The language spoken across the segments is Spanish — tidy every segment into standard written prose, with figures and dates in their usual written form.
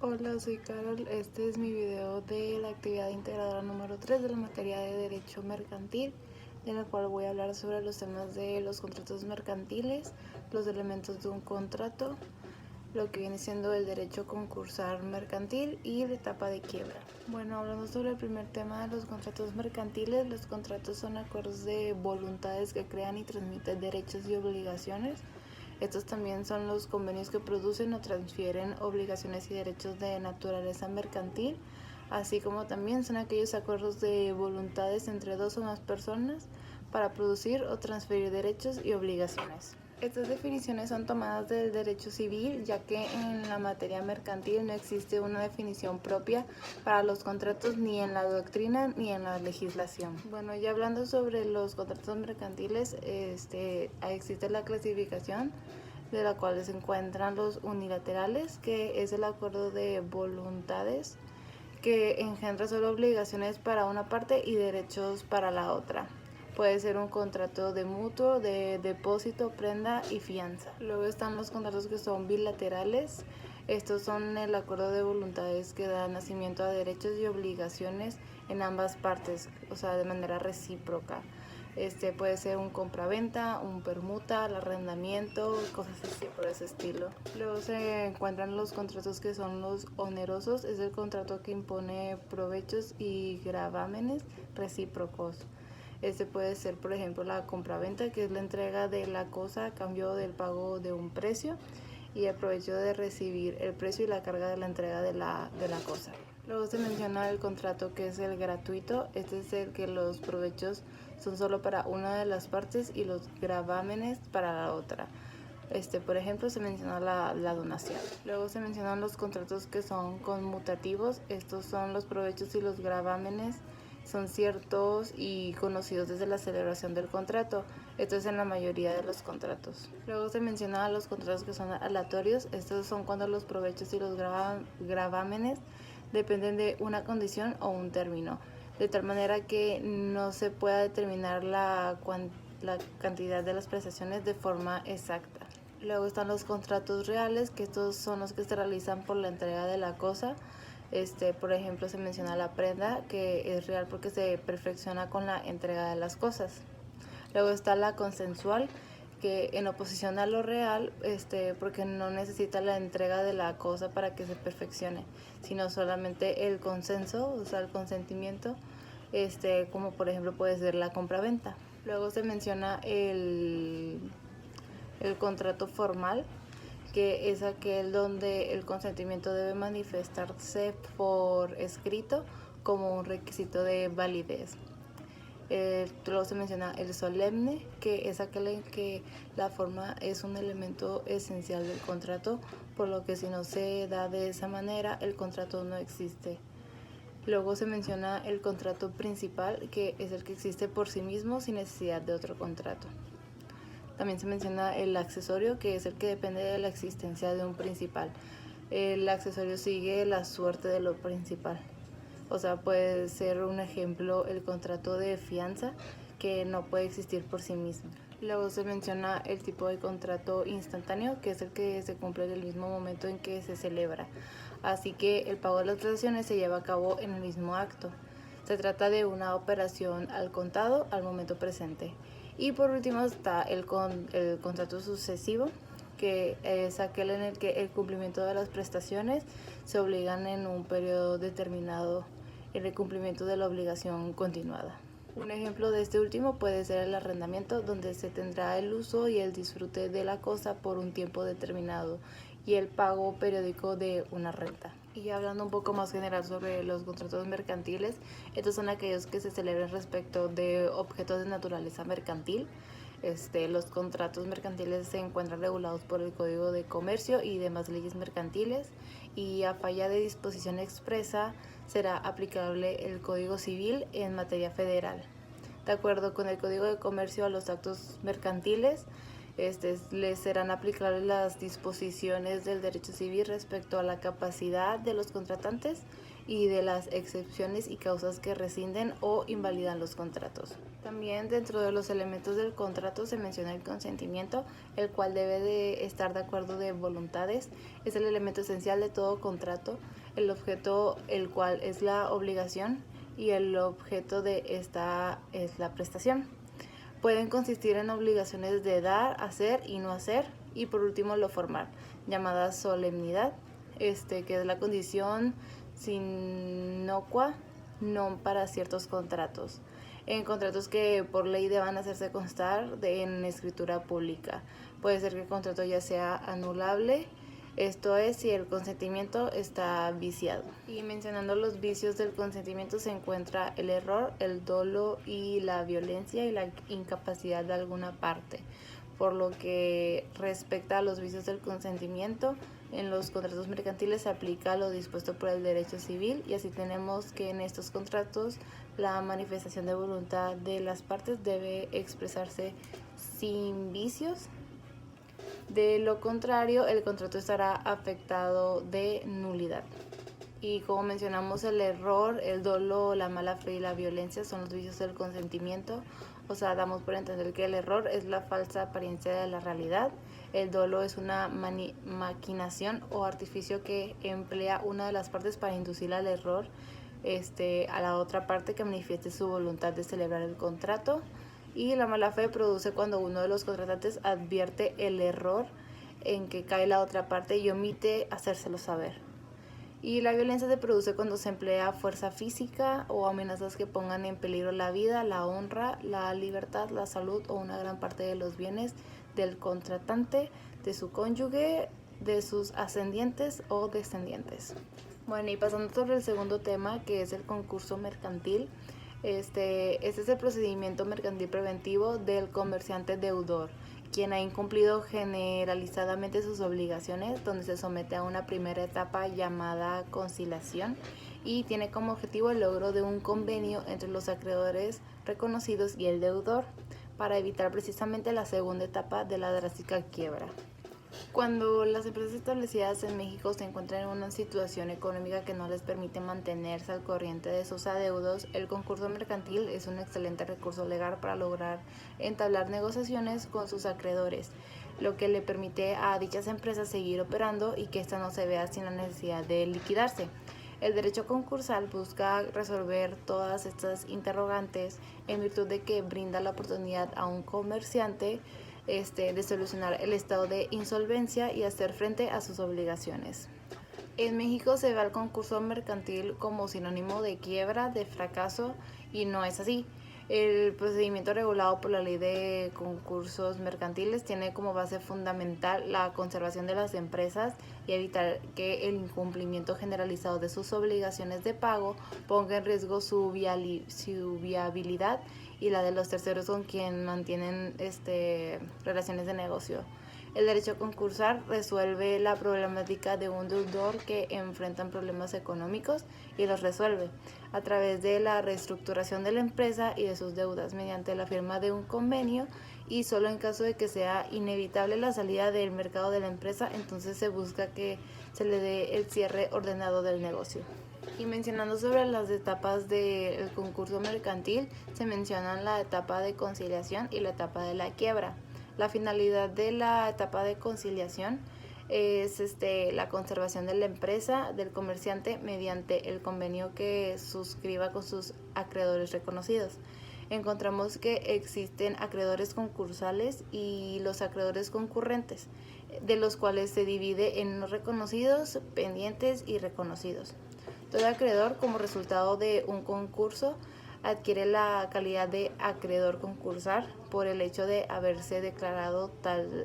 Hola, soy Carol. Este es mi video de la actividad integradora número 3 de la materia de Derecho Mercantil, en el cual voy a hablar sobre los temas de los contratos mercantiles, los elementos de un contrato, lo que viene siendo el derecho concursal mercantil y la etapa de quiebra. Bueno, hablando sobre el primer tema de los contratos mercantiles, los contratos son acuerdos de voluntades que crean y transmiten derechos y obligaciones. Estos también son los convenios que producen o transfieren obligaciones y derechos de naturaleza mercantil, así como también son aquellos acuerdos de voluntades entre dos o más personas para producir o transferir derechos y obligaciones. Estas definiciones son tomadas del derecho civil, ya que en la materia mercantil no existe una definición propia para los contratos ni en la doctrina ni en la legislación. Bueno, ya hablando sobre los contratos mercantiles, existe la clasificación de la cual se encuentran los unilaterales, que es el acuerdo de voluntades que engendra solo obligaciones para una parte y derechos para la otra. Puede ser un contrato de mutuo, de depósito, prenda y fianza. Luego están los contratos que son bilaterales. Estos son el acuerdo de voluntades que da nacimiento a derechos y obligaciones en ambas partes, o sea, de manera recíproca. Puede ser un compraventa, un permuta, el arrendamiento, cosas así por ese estilo. Luego se encuentran los contratos que son los onerosos, es el contrato que impone provechos y gravámenes recíprocos. Puede ser, por ejemplo, la compraventa, que es la entrega de la cosa a cambio del pago de un precio y el provecho de recibir el precio y la carga de la entrega de la cosa. Luego se menciona el contrato que es el gratuito. Este es el que los provechos son solo para una de las partes y los gravámenes para la otra. Por ejemplo, se menciona la donación. Luego se mencionan los contratos que son conmutativos. Estos son los provechos y los gravámenes son ciertos y conocidos desde la celebración del contrato. Esto es en la mayoría de los contratos. Luego se menciona los contratos que son aleatorios. Estos son cuando los provechos y los gravámenes dependen de una condición o un término, de tal manera que no se pueda determinar la cantidad de las prestaciones de forma exacta. Luego están los contratos reales, que estos son los que se realizan por la entrega de la cosa. Por ejemplo, se menciona la prenda, que es real porque se perfecciona con la entrega de las cosas. Luego está la consensual, que en oposición a lo real, porque no necesita la entrega de la cosa para que se perfeccione, sino solamente el consenso, o sea, el consentimiento, como por ejemplo puede ser la compraventa. Luego se menciona el contrato formal, que es aquel donde el consentimiento debe manifestarse por escrito como un requisito de validez. Luego se menciona el solemne, que es aquel en que la forma es un elemento esencial del contrato, por lo que si no se da de esa manera, el contrato no existe. Luego se menciona el contrato principal, que es el que existe por sí mismo sin necesidad de otro contrato. También se menciona el accesorio, que es el que depende de la existencia de un principal. El accesorio sigue la suerte de lo principal. O sea, puede ser un ejemplo el contrato de fianza, que no puede existir por sí mismo. Luego se menciona el tipo de contrato instantáneo, que es el que se cumple en el mismo momento en que se celebra. Así que el pago de las prestaciones se lleva a cabo en el mismo acto. Se trata de una operación al contado al momento presente. Y por último está el contrato sucesivo, que es aquel en el que el cumplimiento de las prestaciones se obligan en un periodo determinado en el cumplimiento de la obligación continuada. Un ejemplo de este último puede ser el arrendamiento, donde se tendrá el uso y el disfrute de la cosa por un tiempo determinado y el pago periódico de una renta. Y hablando un poco más general sobre los contratos mercantiles, estos son aquellos que se celebran respecto de objetos de naturaleza mercantil. Los contratos mercantiles se encuentran regulados por el Código de Comercio y demás leyes mercantiles, y a falla de disposición expresa será aplicable el Código Civil en materia federal. De acuerdo con el Código de Comercio, a los actos mercantiles les serán aplicables las disposiciones del derecho civil respecto a la capacidad de los contratantes y de las excepciones y causas que rescinden o invalidan los contratos. También dentro de los elementos del contrato se menciona el consentimiento, el cual debe de estar de acuerdo de voluntades. Es el elemento esencial de todo contrato, el objeto el cual es la obligación y el objeto de esta es la prestación. Pueden consistir en obligaciones de dar, hacer y no hacer, y por último lo formal, llamada solemnidad, que es la condición sinocua non para ciertos contratos, en contratos que por ley deban hacerse constar en escritura pública. Puede ser que el contrato ya sea anulable, esto es si el consentimiento está viciado. Y mencionando los vicios del consentimiento se encuentra el error, el dolo y la violencia y la incapacidad de alguna parte. Por lo que respecta a los vicios del consentimiento, en los contratos mercantiles se aplica lo dispuesto por el derecho civil, y así tenemos que en estos contratos la manifestación de voluntad de las partes debe expresarse sin vicios. De lo contrario, el contrato estará afectado de nulidad. Y como mencionamos, el error, el dolo, la mala fe y la violencia son los vicios del consentimiento. O sea, damos por entender que el error es la falsa apariencia de la realidad. El dolo es una maquinación o artificio que emplea una de las partes para inducir al error a la otra parte que manifieste su voluntad de celebrar el contrato. Y la mala fe produce cuando uno de los contratantes advierte el error en que cae la otra parte y omite hacérselo saber. Y la violencia se produce cuando se emplea fuerza física o amenazas que pongan en peligro la vida, la honra, la libertad, la salud o una gran parte de los bienes del contratante, de su cónyuge, de sus ascendientes o descendientes. Bueno, y pasando sobre el segundo tema, que es el concurso mercantil. Este es el procedimiento mercantil preventivo del comerciante deudor, quien ha incumplido generalizadamente sus obligaciones, donde se somete a una primera etapa llamada conciliación y tiene como objetivo el logro de un convenio entre los acreedores reconocidos y el deudor, para evitar precisamente la segunda etapa de la drástica quiebra. Cuando las empresas establecidas en México se encuentran en una situación económica que no les permite mantenerse al corriente de sus adeudos, el concurso mercantil es un excelente recurso legal para lograr entablar negociaciones con sus acreedores, lo que le permite a dichas empresas seguir operando y que ésta no se vea sin la necesidad de liquidarse. El derecho concursal busca resolver todas estas interrogantes en virtud de que brinda la oportunidad a un comerciante de solucionar el estado de insolvencia y hacer frente a sus obligaciones. En México se ve al concurso mercantil como sinónimo de quiebra, de fracaso, y no es así. El procedimiento regulado por la Ley de Concursos Mercantiles tiene como base fundamental la conservación de las empresas y evitar que el incumplimiento generalizado de sus obligaciones de pago ponga en riesgo su viabilidad y la de los terceros con quien mantienen relaciones de negocio. El derecho concursal resuelve la problemática de un deudor que enfrenta problemas económicos y los resuelve a través de la reestructuración de la empresa y de sus deudas mediante la firma de un convenio, y solo en caso de que sea inevitable la salida del mercado de la empresa, entonces se busca que se le dé el cierre ordenado del negocio. Y mencionando sobre las etapas del concurso mercantil, se mencionan la etapa de conciliación y la etapa de la quiebra. La finalidad de la etapa de conciliación es la conservación de la empresa del comerciante mediante el convenio que suscriba con sus acreedores reconocidos. Encontramos que existen acreedores concursales y los acreedores concurrentes, de los cuales se divide en no reconocidos, pendientes y reconocidos. Todo acreedor, como resultado de un concurso, adquiere la calidad de acreedor concursal por el hecho de haberse declarado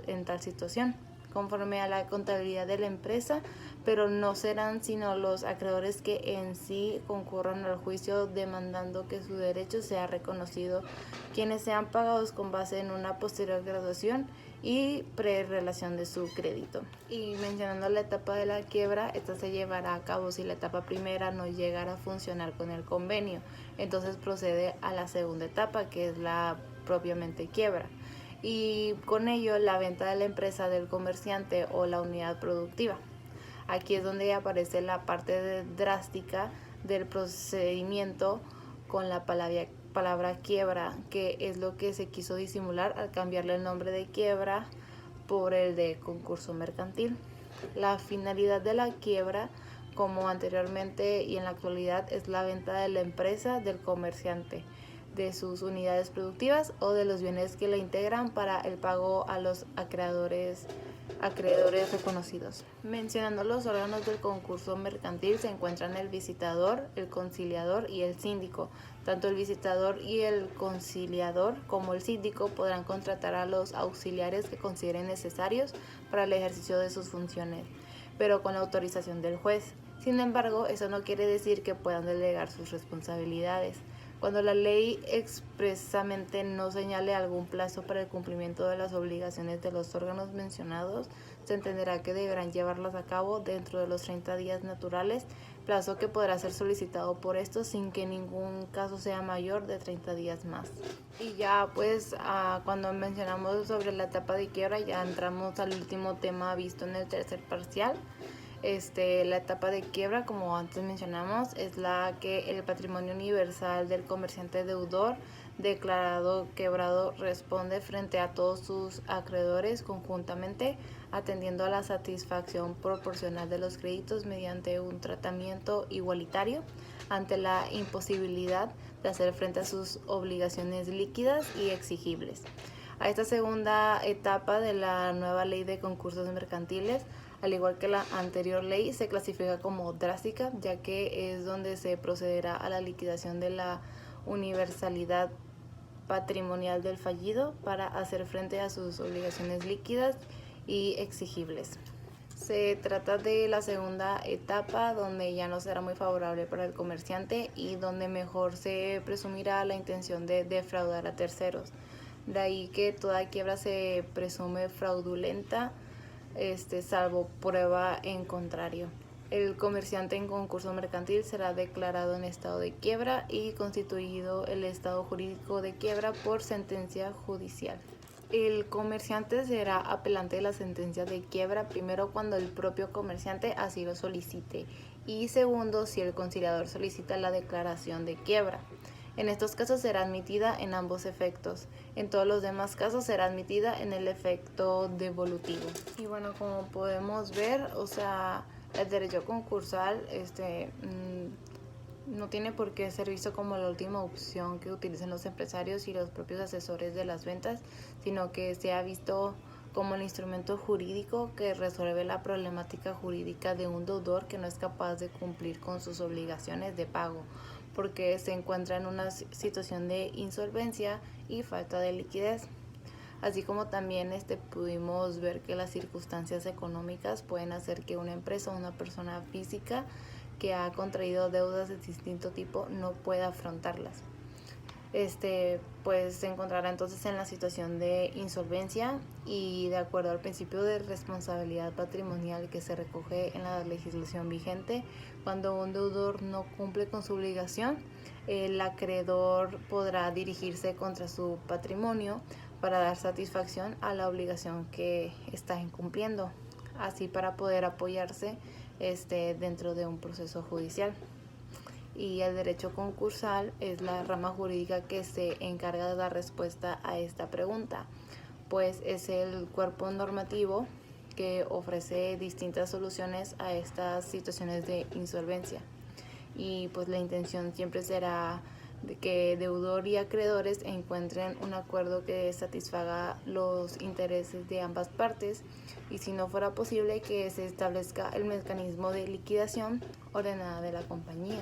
en tal situación, conforme a la contabilidad de la empresa, pero no serán sino los acreedores que en sí concurran al juicio demandando que su derecho sea reconocido, quienes sean pagados con base en una posterior graduación y prerelación de su crédito. Y mencionando la etapa de la quiebra, esta se llevará a cabo si la etapa primera no llegara a funcionar con el convenio. Entonces procede a la segunda etapa, que es la propiamente quiebra. y con ello la venta de la empresa del comerciante o la unidad productiva. Aquí es donde aparece la parte drástica del procedimiento con la palabra quiebra, que es lo que se quiso disimular al cambiarle el nombre de quiebra por el de concurso mercantil. La finalidad de la quiebra, como anteriormente y en la actualidad, es la venta de la empresa del comerciante, de sus unidades productivas o de los bienes que la integran para el pago a los acreedores reconocidos. Mencionando los órganos del concurso mercantil se encuentran el visitador, el conciliador y el síndico. Tanto el visitador y el conciliador como el síndico podrán contratar a los auxiliares que consideren necesarios para el ejercicio de sus funciones, pero con la autorización del juez. Sin embargo, eso no quiere decir que puedan delegar sus responsabilidades. Cuando la ley expresamente no señale algún plazo para el cumplimiento de las obligaciones de los órganos mencionados, se entenderá que deberán llevarlas a cabo dentro de los 30 días naturales, plazo que podrá ser solicitado por estos sin que ningún caso sea mayor de 30 días más. Y ya pues cuando mencionamos sobre la etapa de quiebra, ya entramos al último tema visto en el tercer parcial. La etapa de quiebra, como antes mencionamos, es la que el patrimonio universal del comerciante deudor declarado quebrado responde frente a todos sus acreedores conjuntamente, atendiendo a la satisfacción proporcional de los créditos mediante un tratamiento igualitario ante la imposibilidad de hacer frente a sus obligaciones líquidas y exigibles. A esta segunda etapa de la nueva ley de concursos mercantiles, al igual que la anterior ley, se clasifica como drástica, ya que es donde se procederá a la liquidación de la universalidad patrimonial del fallido para hacer frente a sus obligaciones líquidas y exigibles. Se trata de la segunda etapa, donde ya no será muy favorable para el comerciante y donde mejor se presumirá la intención de defraudar a terceros. De ahí que toda quiebra se presume fraudulenta, salvo prueba en contrario. El comerciante en concurso mercantil será declarado en estado de quiebra y constituido el estado jurídico de quiebra por sentencia judicial. El comerciante será apelante de la sentencia de quiebra, primero cuando el propio comerciante así lo solicite y segundo si el conciliador solicita la declaración de quiebra. En estos casos será admitida en ambos efectos. En todos los demás casos será admitida en el efecto devolutivo. Y bueno, como podemos ver, el derecho concursal no tiene por qué ser visto como la última opción que utilicen los empresarios y los propios asesores de las ventas, sino que se ha visto como el instrumento jurídico que resuelve la problemática jurídica de un deudor que no es capaz de cumplir con sus obligaciones de pago, porque se encuentra en una situación de insolvencia y falta de liquidez. Así como también pudimos ver que las circunstancias económicas pueden hacer que una empresa o una persona física que ha contraído deudas de distinto tipo no pueda afrontarlas. Pues se encontrará entonces en la situación de insolvencia y de acuerdo al principio de responsabilidad patrimonial que se recoge en la legislación vigente, cuando un deudor no cumple con su obligación, el acreedor podrá dirigirse contra su patrimonio para dar satisfacción a la obligación que está incumpliendo, así para poder apoyarse dentro de un proceso judicial. Y el derecho concursal es la rama jurídica que se encarga de dar respuesta a esta pregunta, pues es el cuerpo normativo que ofrece distintas soluciones a estas situaciones de insolvencia. Y pues la intención siempre será de que deudor y acreedores encuentren un acuerdo que satisfaga los intereses de ambas partes y si no fuera posible que se establezca el mecanismo de liquidación ordenada de la compañía.